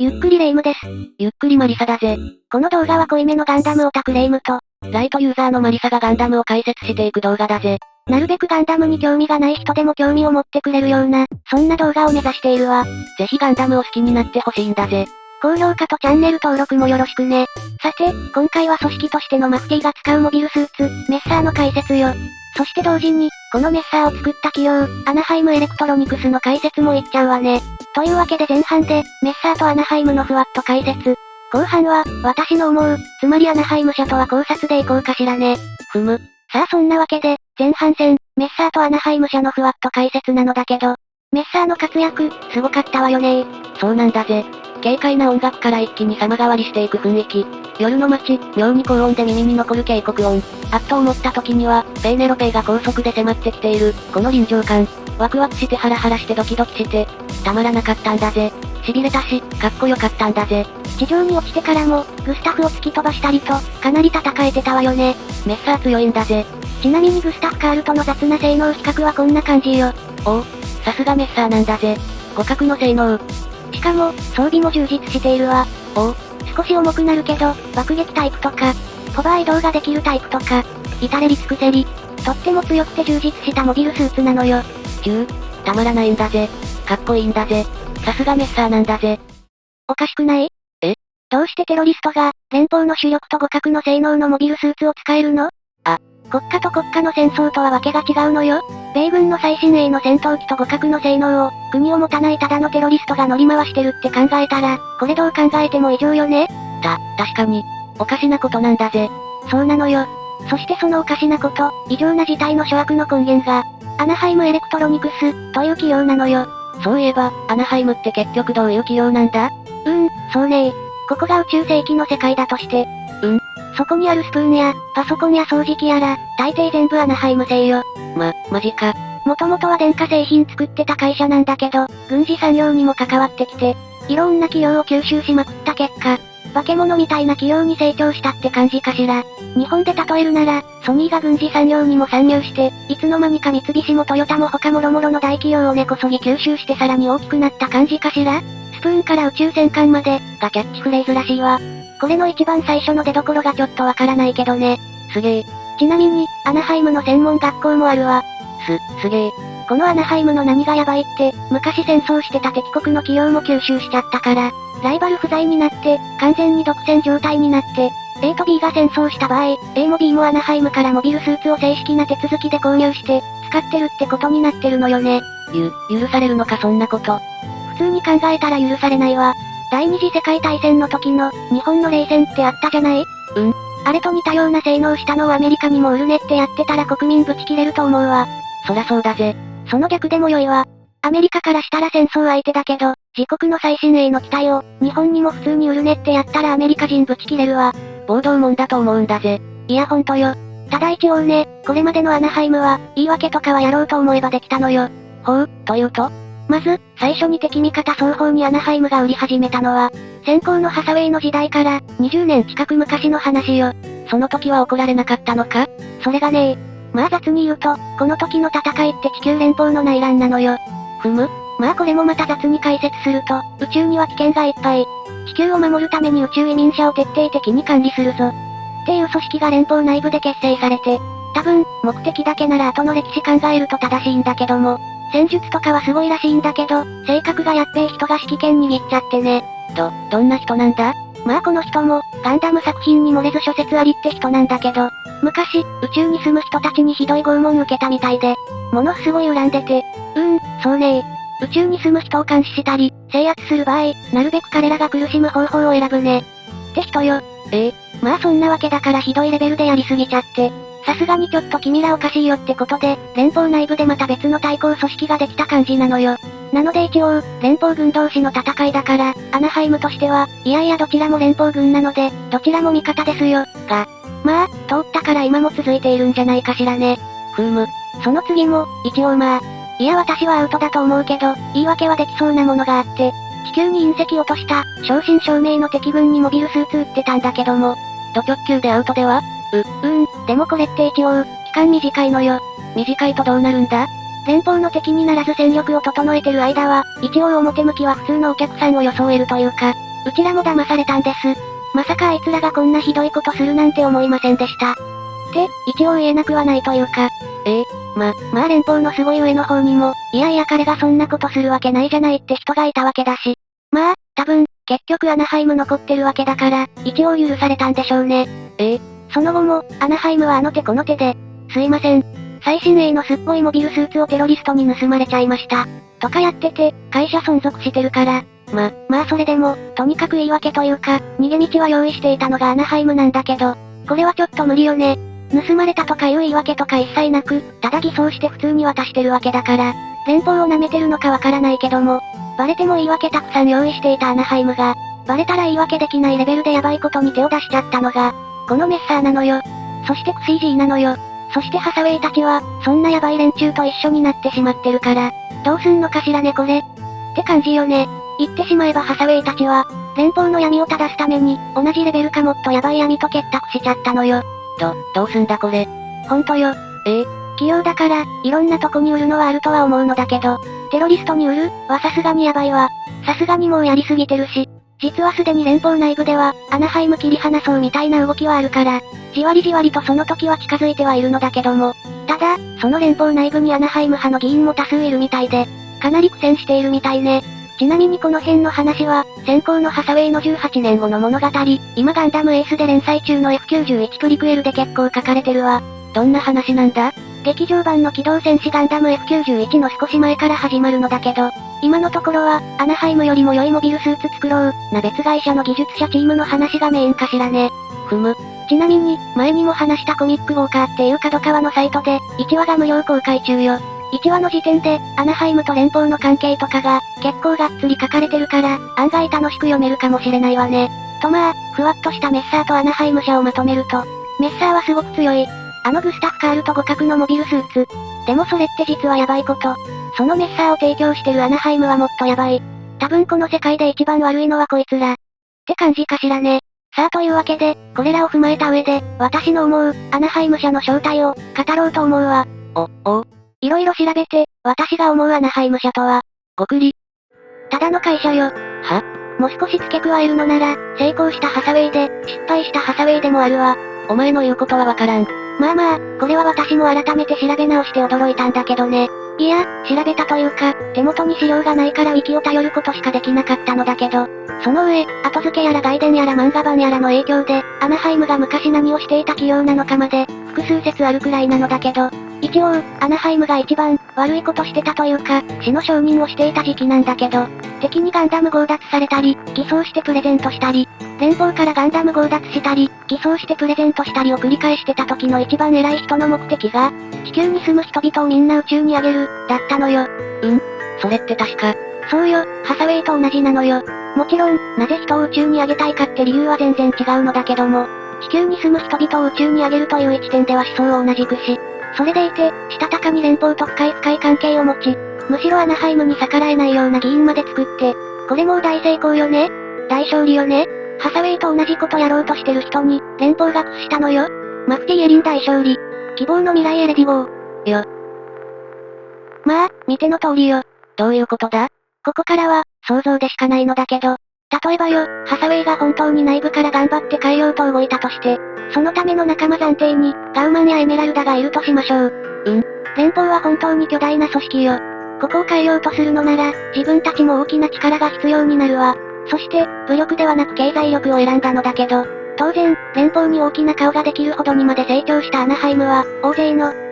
ゆっくりレ夢ムです。ゆっくりマリサだぜ。この動画は濃いめのガンダムオタクレ夢ムと、ライトユーザーのマリサがガンダムを解説していく動画だぜ。なるべくガンダムに興味がない人でも興味を持ってくれるような、そんな動画を目指しているわ。ぜひガンダムを好きになってほしいんだぜ。高評価とチャンネル登録もよろしくね。さて、今回は組織としてのマフティーが使うモビルスーツ、メッサーの解説よ。そして同時に、このメッサーを作った企業、アナハイムエレクトロニクスの解説もいっちゃうわね。というわけで前半で、メッサーとアナハイムのふわっと解説。後半は、私の思う、つまりアナハイム社とは考察でいこうかしらね。さあそんなわけで、前半戦、メッサーとアナハイム社のふわっと解説なのだけど、メッサーの活躍、すごかったわよね。そうなんだぜ。軽快な音楽から一気に様変わりしていく雰囲気。夜の街、妙に高音で耳に残る警告音。あっと思った時には、ペーネロペイが高速で迫ってきている、この臨場感。ワクワクしてハラハラしてドキドキして、たまらなかったんだぜ。痺れたし、かっこよかったんだぜ。地上に落ちてからも、グスタフを突き飛ばしたりと、かなり戦えてたわよね。メッサー強いんだぜ。ちなみにグスタフカールとの雑な性能比較はこんな感じよ。おお、さすがメッサーなんだぜ。互角の性能。しかも、装備も充実しているわ。おお、少し重くなるけど、爆撃タイプとか、ホバー移動ができるタイプとか、至れり尽くせり。とっても強くて充実したモビルスーツなのよ。たまらないんだぜ。かっこいいんだぜ。さすがメッサーなんだぜ。おかしくない？どうしてテロリストが、連邦の主力と互角の性能のモビルスーツを使えるの？国家と国家の戦争とはわけが違うのよ。米軍の最新鋭の戦闘機と互角の性能を、国を持たないただのテロリストが乗り回してるって考えたら、これどう考えても異常よね。確かに、おかしなことなんだぜ。そうなのよ。そしてそのおかしなこと、異常な事態の諸悪の根源が、アナハイムエレクトロニクス、という企業なのよ。そういえば、アナハイムって結局どういう企業なんだ？そうね。ここが宇宙世紀の世界だとして。そこにあるスプーンや、パソコンや掃除機やら、大抵全部アナハイム製よ。マジか。もともとは電化製品作ってた会社なんだけど、軍事産業にも関わってきて、いろんな企業を吸収しまくった結果、化け物みたいな企業に成長したって感じかしら。日本で例えるなら、ソニーが軍事産業にも参入して、いつの間にか三菱もトヨタも他もろもろの大企業を根こそぎ吸収してさらに大きくなった感じかしら。スプーンから宇宙戦艦まで、がキャッチフレーズらしいわ。これの一番最初の出所がちょっとわからないけどね。すげえ。ちなみに、アナハイムの専門学校もあるわ。すげえ。このアナハイムの何がヤバいって、昔戦争してた敵国の企業も吸収しちゃったから、ライバル不在になって、完全に独占状態になって、A と B が戦争した場合、A も B もアナハイムからモビルスーツを正式な手続きで購入して、使ってるってことになってるのよね。許されるのかそんなこと。普通に考えたら許されないわ。第二次世界大戦の時の、日本の冷戦ってあったじゃない？あれと似たような性能したのをアメリカにも売るねってやってたら国民ぶち切れると思うわ。そらそうだぜ。その逆でも良いわ。アメリカからしたら戦争相手だけど、自国の最新鋭の機体を、日本にも普通に売るねってやったらアメリカ人ぶち切れるわ。暴動もんだと思うんだぜ。いやほんとよ。ただ一応ね、これまでのアナハイムは、言い訳とかはやろうと思えばできたのよ。というと？まず、最初に敵味方双方にアナハイムが売り始めたのは、先行のハサウェイの時代から、20年近く昔の話よ。その時は怒られなかったのか？それがねまあ雑に言うと、この時の戦いって地球連邦の内乱なのよ。まあこれもまた雑に解説すると、宇宙には危険がいっぱい。地球を守るために宇宙移民者を徹底的に管理するぞ。っていう組織が連邦内部で結成されて、多分、目的だけなら後の歴史考えると正しいんだけども、戦術とかはすごいらしいんだけど、性格がやっべえ人が指揮権握っちゃってね。どんな人なんだ？まあこの人も、ガンダム作品に漏れず諸説ありって人なんだけど、昔、宇宙に住む人たちにひどい拷問受けたみたいで、ものすごい恨んでて、そうね宇宙に住む人を監視したり、制圧する場合、なるべく彼らが苦しむ方法を選ぶね。って人よ。まあそんなわけだからひどいレベルでやりすぎちゃって、さすがにちょっと君らおかしいよってことで、連邦内部でまた別の対抗組織ができた感じなのよ。なので一応、連邦軍同士の戦いだから、アナハイムとしては、いやいやどちらも連邦軍なので、どちらも味方ですよ、が。まあ、通ったから今も続いているんじゃないかしらね。その次も、一応まあ、いや私はアウトだと思うけど、言い訳はできそうなものがあって、地球に隕石落とした、正真正銘の敵軍にモビルスーツ売ってたんだけども、ド直球でアウトでは？でもこれって一応、期間短いのよ。短いとどうなるんだ？連邦の敵にならず戦力を整えてる間は、一応表向きは普通のお客さんを装えるというか、うちらも騙されたんです。まさかあいつらがこんなひどいことするなんて思いませんでした。って、一応言えなくはないというか。まあ連邦のすごい上の方にも、いやいや彼がそんなことするわけないじゃないって人がいたわけだし。まあ、多分、結局アナハイム残ってるわけだから、一応許されたんでしょうね。その後も、アナハイムはあの手この手で、すいません。最新鋭のすっごいモビルスーツをテロリストに盗まれちゃいました。とかやってて、会社存続してるから。まあそれでも、とにかく言い訳というか、逃げ道は用意していたのがアナハイムなんだけど、これはちょっと無理よね。盗まれたとかいう言い訳とか一切なく、ただ偽装して普通に渡してるわけだから、連邦を舐めてるのかわからないけども、バレても言い訳たくさん用意していたアナハイムが、バレたら言い訳できないレベルでヤバいことに手を出しちゃったのが、このメッサーなのよ。そしてクシージーなのよ。そしてハサウェイたちは、そんなヤバい連中と一緒になってしまってるから、どうすんのかしらねこれ。って感じよね。言ってしまえばハサウェイたちは、連邦の闇を正すために、同じレベルかもっとヤバい闇と結託しちゃったのよ。どうすんだこれ。ほんとよ。器用だから、いろんなとこに売るのはあるとは思うのだけど、テロリストに売るはさすがにヤバいわ。さすがにもうやりすぎてるし、実はすでに連邦内部では、アナハイム切り離そうみたいな動きはあるから、じわりじわりとその時は近づいてはいるのだけども、ただ、その連邦内部にアナハイム派の議員も多数いるみたいで、かなり苦戦しているみたいね。ちなみにこの辺の話は、先行のハサウェイの18年後の物語、今ガンダムエースで連載中の F91 プリクエルで結構書かれてるわ。どんな話なんだ？劇場版の機動戦士ガンダム F91 の少し前から始まるのだけど、今のところは、アナハイムよりも良いモビルスーツ作ろう、な別会社の技術者チームの話がメインかしらね。ちなみに、前にも話したコミックウォーカーっていう角川のサイトで、1話が無料公開中よ。1話の時点で、アナハイムと連邦の関係とかが、結構がっつり書かれてるから、案外楽しく読めるかもしれないわね。とまあ、ふわっとしたメッサーとアナハイム社をまとめると、メッサーはすごく強い。グスタフ・カールと互角のモビルスーツ。でもそれって実はヤバいこと。そのメッサーを提供してるアナハイムはもっとヤバい。多分この世界で一番悪いのはこいつら。って感じかしらね。さあというわけで、これらを踏まえた上で、私の思う、アナハイム社の正体を、語ろうと思うわ。いろいろ調べて、私が思うアナハイム社とは、ごくり。ただの会社よ。もう少し付け加えるのなら、成功したハサウェイで、失敗したハサウェイでもあるわ。お前の言うことはわからん。まあ、これは私も改めて調べ直して驚いたんだけどね。いや、調べたというか、手元に資料がないからウィキを頼ることしかできなかったのだけど、その上、後付けやら外伝やら漫画版やらの影響で、アナハイムが昔何をしていた企業なのかまで、複数説あるくらいなのだけど、一応、アナハイムが一番、悪いことしてたというか、死の承認をしていた時期なんだけど、敵にガンダム強奪されたり、偽装してプレゼントしたり、連邦からガンダム強奪したり、偽装してプレゼントしたりを繰り返してた時の一番偉い人の目的が、地球に住む人々をみんな宇宙にあげる、だったのよ。それって確か。そうよ、ハサウェイと同じなのよ。もちろん、なぜ人を宇宙にあげたいかって理由は全然違うのだけども、地球に住む人々を宇宙にあげるという一点では思想を同じくし、それでいて、したたかに連邦と深い関係を持ち、むしろアナハイムに逆らえないような議員まで作って、これもう大成功よね？大勝利よね？ハサウェイと同じことやろうとしてる人に、連邦が屈したのよ。マクティエリン大勝利。希望の未来へレディゴー。まあ、見ての通りよ。どういうことだ？ここからは、想像でしかないのだけど、例えばよ、ハサウェイが本当に内部から頑張って変えようと動いたとして、そのための仲間暫定に、ガウマンやエメラルダがいるとしましょう。連邦は本当に巨大な組織よ。ここを変えようとするのなら、自分たちも大きな力が必要になるわ。そして、武力ではなく経済力を選んだのだけど、当然、連邦に大きな顔ができるほどにまで成長したアナハイムは、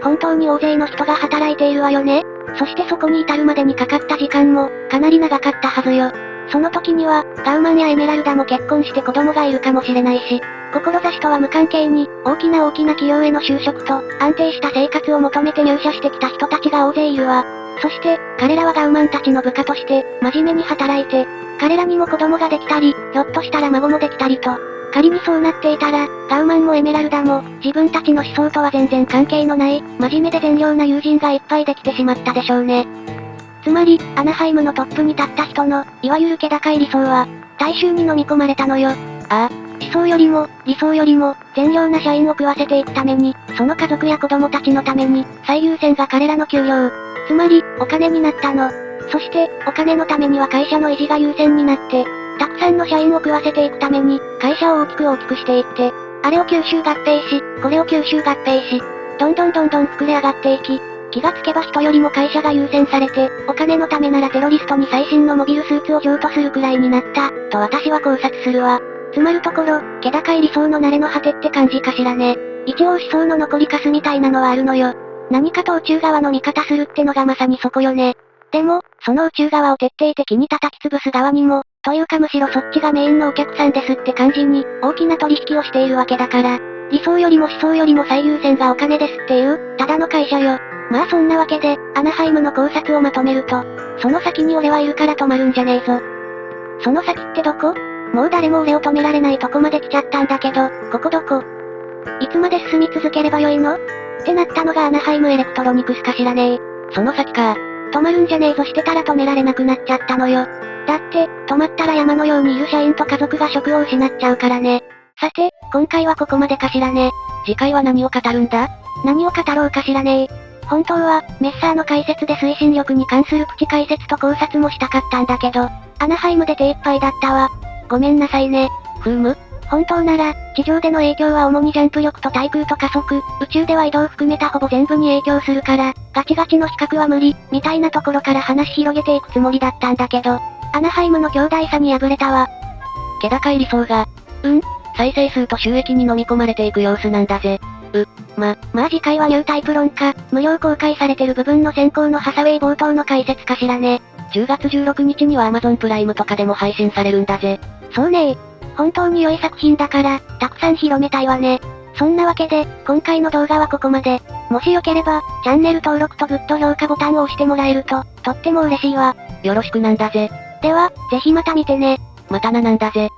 本当に大勢の人が働いているわよね。そしてそこに至るまでにかかった時間も、かなり長かったはずよ。その時には、ガウマンやエメラルダも結婚して子供がいるかもしれないし、志とは無関係に、大きな企業への就職と、安定した生活を求めて入社してきた人たちが大勢いるわ。そして、彼らはガウマンたちの部下として、真面目に働いて、彼らにも子供ができたり、ひょっとしたら孫もできたりと、仮にそうなっていたら、ガウマンもエメラルダも、自分たちの思想とは全然関係のない、真面目で善良な友人がいっぱいできてしまったでしょうね。つまり、アナハイムのトップに立った人の、いわゆる気高い理想は、大衆に飲み込まれたのよ。思想よりも、理想よりも、善良な社員を食わせていくために、その家族や子供たちのために、最優先が彼らの給料。つまり、お金になったの。そして、お金のためには会社の維持が優先になって、たくさんの社員を食わせていくために、会社を大きくしていって、あれを吸収合併し、これを吸収合併し、どんどん膨れ上がっていき、気がつけば人よりも会社が優先されて、お金のためならテロリストに最新のモビルスーツを譲渡するくらいになった、と私は考察するわ。つまるところ、気高い理想の慣れの果てって感じかしらね。一応思想の残りかすみたいなのはあるのよ。何かと宇宙側の味方するってのがまさにそこよね。でも、その宇宙側を徹底的に叩き潰す側にも、というかむしろそっちがメインのお客さんですって感じに、大きな取引をしているわけだから、理想よりも思想よりも最優先がお金ですっていう、ただの会社よ。まあそんなわけで、アナハイムの考察をまとめると、その先に俺はいるから止まるんじゃねえぞ。その先ってどこ？もう誰も俺を止められないとこまで来ちゃったんだけど、ここどこ？いつまで進み続ければよいの？ってなったのがアナハイムエレクトロニクスかしらねえ。その先か。止まるんじゃねえぞしてたら止められなくなっちゃったのよ。だって、止まったら山のようにいる社員と家族が職を失っちゃうからね。さて、今回はここまでかしらね。次回は何を語るんだ？何を語ろうかしらね。本当は、メッサーの解説で推進力に関するプチ解説と考察もしたかったんだけど、アナハイムで手一杯だったわ。ごめんなさいね。本当なら、地上での影響は主にジャンプ力と対空と加速、宇宙では移動を含めたほぼ全部に影響するから、ガチガチの比較は無理、みたいなところから話広げていくつもりだったんだけど、アナハイムの強大さに敗れたわ。気高い理想が、再生数と収益に飲み込まれていく様子なんだぜ。まあ次回はニュータイプ論か、無料公開されてる部分の先行のハサウェイ冒頭の解説かしらね。10月16日には Amazon プライムとかでも配信されるんだぜ。そうねー。本当に良い作品だから、たくさん広めたいわね。そんなわけで、今回の動画はここまで。もしよければ、チャンネル登録とグッド評価ボタンを押してもらえると、とっても嬉しいわ。よろしくなんだぜ。では、ぜひまた見てね。またななんだぜ。